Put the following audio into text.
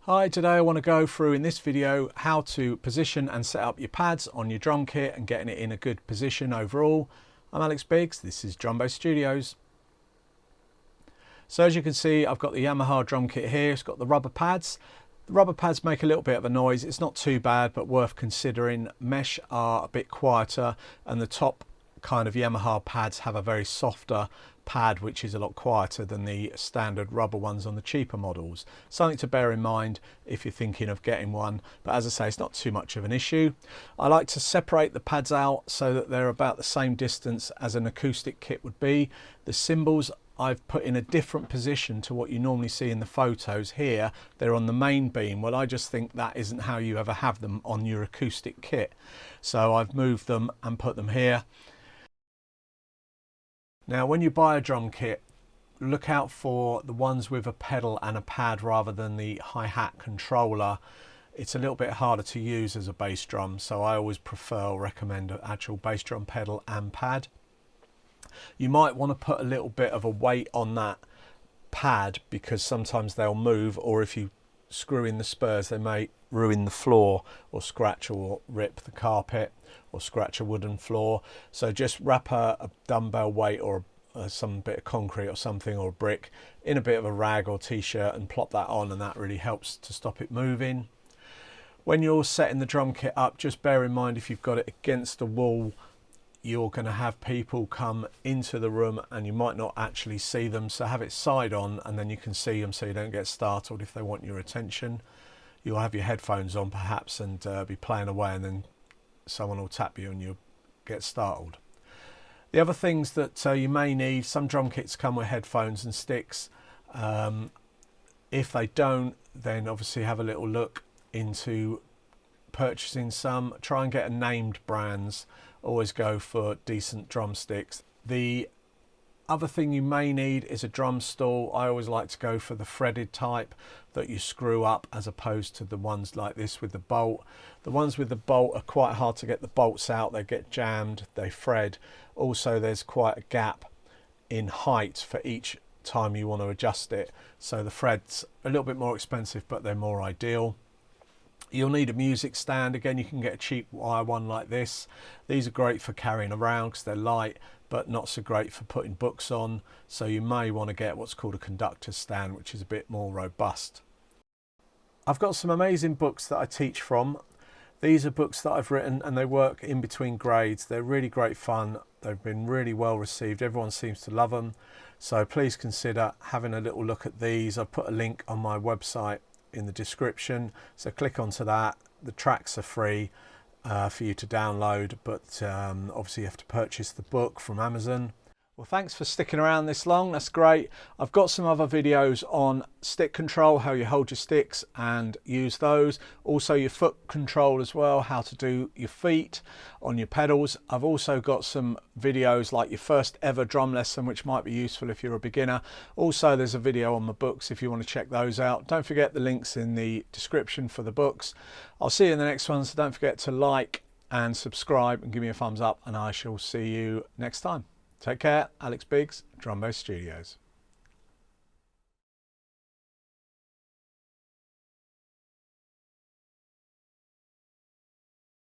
Hi, today I want to go through in this video how to position and set up your pads on your drum kit and getting it in a good position overall. I'm Alex Biggs, this is Drumbo Studios. So as you can see, I've got the Yamaha drum kit here. It's got the rubber pads. The rubber pads make a little bit of a noise. It's not too bad, but worth considering. Mesh are a bit quieter, and the top kind of Yamaha pads have a very softer pad which is a lot quieter than the standard rubber ones on the cheaper models. Something to bear in mind if you're thinking of getting one, but as I say, it's not too much of an issue. I like to separate the pads out so that they're about the same distance as an acoustic kit would be. The cymbals I've put in a different position to what you normally see in the photos here. They're on the main beam. Well, I just think that isn't how you ever have them on your acoustic kit. So I've moved them and put them here. Now, when you buy a drum kit, look out for the ones with a pedal and a pad rather than the hi-hat controller. It's a little bit harder to use as a bass drum, so I always prefer or recommend an actual bass drum pedal and pad. You might want to put a little bit of a weight on that pad because sometimes they'll move, or if you screw in the spurs they may ruin the floor or scratch or rip the carpet or scratch a wooden floor. So just wrap a dumbbell weight or some bit of concrete or something, or a brick, in a bit of a rag or t-shirt and plop that on, and that really helps to stop it moving. When you're setting the drum kit up, just bear in mind if you've got it against the wall, you're going to have people come into the room and you might not actually see them, so have it side on and then you can see them so you don't get startled if they want your attention. You'll have your headphones on perhaps and be playing away, and then someone will tap you and you'll get startled. The other things that you may need, some drum kits come with headphones and sticks. If they don't, then obviously have a little look into purchasing some. Try and get a named brands. Always go for decent drumsticks. The other thing you may need is a drum stool. I always like to go for the threaded type that you screw up, as opposed to the ones like this with the bolt. The ones with the bolt are quite hard to get the bolts out. They get jammed, they thread. Also, there's quite a gap in height for each time you want to adjust it. So the threads are a little bit more expensive, but they're more ideal. You'll need a music stand. Again, you can get a cheap wire one like this. These are great for carrying around because they're light, but not so great for putting books on. So you may want to get what's called a conductor stand, which is a bit more robust. I've got some amazing books that I teach from. These are books that I've written and they work in between grades. They're really great fun. They've been really well received. Everyone seems to love them. So please consider having a little look at these. I've put a link on my website in the description, so click onto that. The tracks are free for you to download, but obviously you have to purchase the book from Amazon. Well, thanks for sticking around this long. That's great. I've got some other videos on stick control, how you hold your sticks and use those. Also your foot control as well, how to do your feet on your pedals. I've also got some videos like your first ever drum lesson, which might be useful if you're a beginner. Also, there's a video on my books if you want to check those out. Don't forget the links in the description for the books. I'll see you in the next one, so don't forget to like and subscribe and give me a thumbs up, and I shall see you next time. Take care. Alex Biggs, Drumbo Studios.